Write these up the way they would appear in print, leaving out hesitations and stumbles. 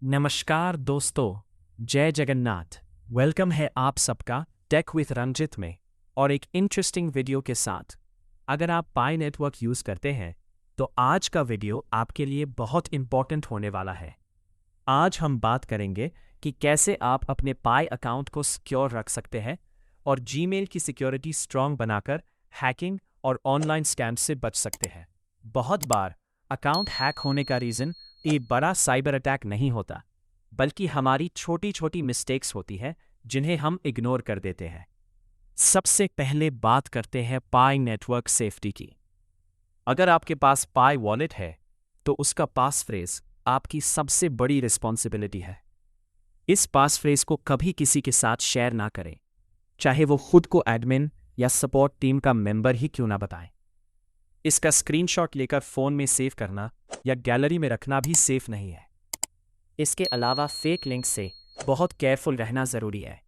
नमस्कार दोस्तों, जय जगन्नाथ। वेलकम है आप सबका टेक विथ रंजित में और एक इंटरेस्टिंग वीडियो के साथ। अगर आप पाई नेटवर्क यूज़ करते हैं तो आज का वीडियो आपके लिए बहुत इंपॉर्टेंट होने वाला है। आज हम बात करेंगे कि कैसे आप अपने पाई अकाउंट को सिक्योर रख सकते हैं और जीमेल की सिक्योरिटी स्ट्रांग बनाकर हैकिंग और ऑनलाइन स्कैम से बच सकते हैं। बहुत बार अकाउंट हैक होने का रीज़न एक बड़ा साइबर अटैक नहीं होता, बल्कि हमारी छोटी छोटी मिस्टेक्स होती है जिन्हें हम इग्नोर कर देते हैं। सबसे पहले बात करते हैं पाई नेटवर्क सेफ्टी की। अगर आपके पास पाई वॉलेट है तो उसका पास फ्रेज आपकी सबसे बड़ी रिस्पॉन्सिबिलिटी है। इस पास फ्रेज को कभी किसी के साथ शेयर ना करें, चाहे वो खुद को एडमिन या सपोर्ट टीम का मेंबर ही क्यों ना बताएं। इसका स्क्रीनशॉट लेकर फ़ोन में सेव करना या गैलरी में रखना भी सेफ नहीं है। इसके अलावा फेक लिंक से बहुत केयरफुल रहना ज़रूरी है।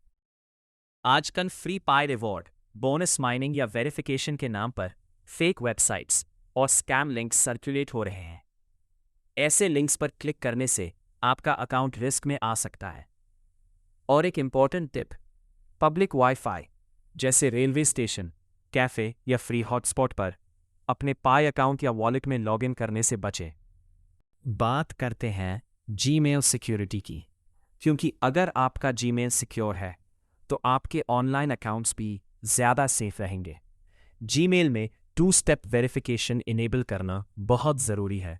आजकल फ्री पाई रिवॉर्ड, बोनस माइनिंग या वेरिफिकेशन के नाम पर फेक वेबसाइट्स और स्कैम लिंक्स सर्कुलेट हो रहे हैं। ऐसे लिंक्स पर क्लिक करने से आपका अकाउंट रिस्क में आ सकता है। और एक इम्पॉर्टेंट टिप, पब्लिक वाईफाई जैसे रेलवे स्टेशन, कैफ़े या फ्री हॉटस्पॉट पर अपने पाई अकाउंट या वॉलेट में लॉगिन करने से बचें। बात करते हैं जीमेल सिक्योरिटी की, क्योंकि अगर आपका जीमेल सिक्योर है तो आपके ऑनलाइन अकाउंट्स भी ज़्यादा सेफ रहेंगे। जीमेल में 2 स्टेप वेरिफिकेशन इनेबल करना बहुत ज़रूरी है।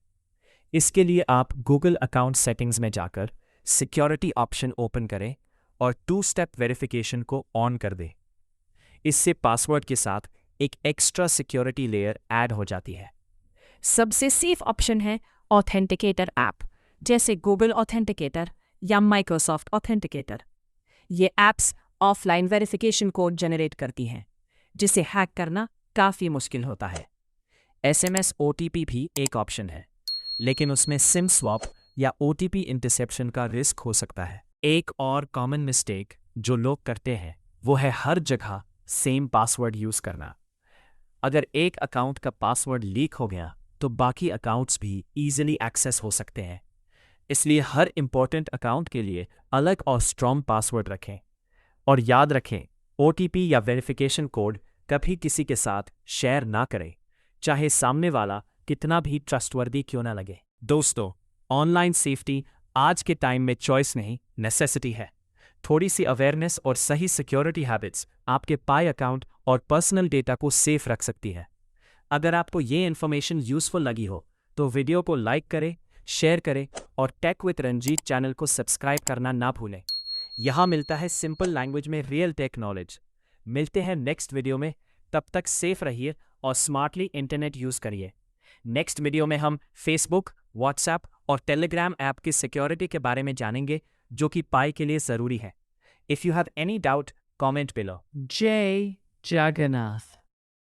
इसके लिए आप गूगल अकाउंट सेटिंग्स में जाकर सिक्योरिटी ऑप्शन ओपन करें और 2 स्टेप वेरिफिकेशन को ऑन कर दें। इससे पासवर्ड के साथ एक एक्स्ट्रा सिक्योरिटी लेयर ऐड हो जाती है। सबसे सेफ ऑप्शन है ऑथेंटिकेटर ऐप, जैसे गूगल ऑथेंटिकेटर या माइक्रोसॉफ्ट ऑथेंटिकेटर। ये apps offline verification code generate करती हैं, जिसे हैक करना काफ़ी मुश्किल होता है। SMS OTP भी एक ऑप्शन है, लेकिन उसमें सिम स्वैप या OTP इंटरसेप्शन का रिस्क हो सकता है। एक और कॉमन मिस्टेक जो लोग करते हैं वो है हर जगह सेम पासवर्ड यूज़ करना। अगर एक अकाउंट का पासवर्ड लीक हो गया तो बाकी अकाउंट्स भी ईजिली एक्सेस हो सकते हैं। इसलिए हर इंपॉर्टेंट अकाउंट के लिए अलग और स्ट्रॉन्ग पासवर्ड रखें। और याद रखें, OTP या वेरिफिकेशन कोड कभी किसी के साथ शेयर ना करें, चाहे सामने वाला कितना भी ट्रस्टवर्दी क्यों ना लगे। दोस्तों, ऑनलाइन सेफ्टी आज के टाइम में चॉइस नहीं, नेसेसिटी है। थोड़ी सी अवेयरनेस और सही सिक्योरिटी हैबिट्स आपके पाई अकाउंट और पर्सनल डेटा को सेफ रख सकती है। अगर आपको ये इन्फॉर्मेशन यूजफुल लगी हो तो वीडियो को लाइक करें, शेयर करें और टेक विद रंजीत चैनल को सब्सक्राइब करना ना भूलें। यहाँ मिलता है सिंपल लैंग्वेज में रियल टेक नॉलेज। मिलते हैं नेक्स्ट वीडियो में, तब तक सेफ रहिए और स्मार्टली इंटरनेट यूज़ करिए। नेक्स्ट वीडियो में हम फेसबुक, व्हाट्सएप और टेलीग्राम ऐप की सिक्योरिटी के बारे में जानेंगे, जो कि पाई के लिए ज़रूरी है। If you have any doubt, comment below. जय जगन्नाथ।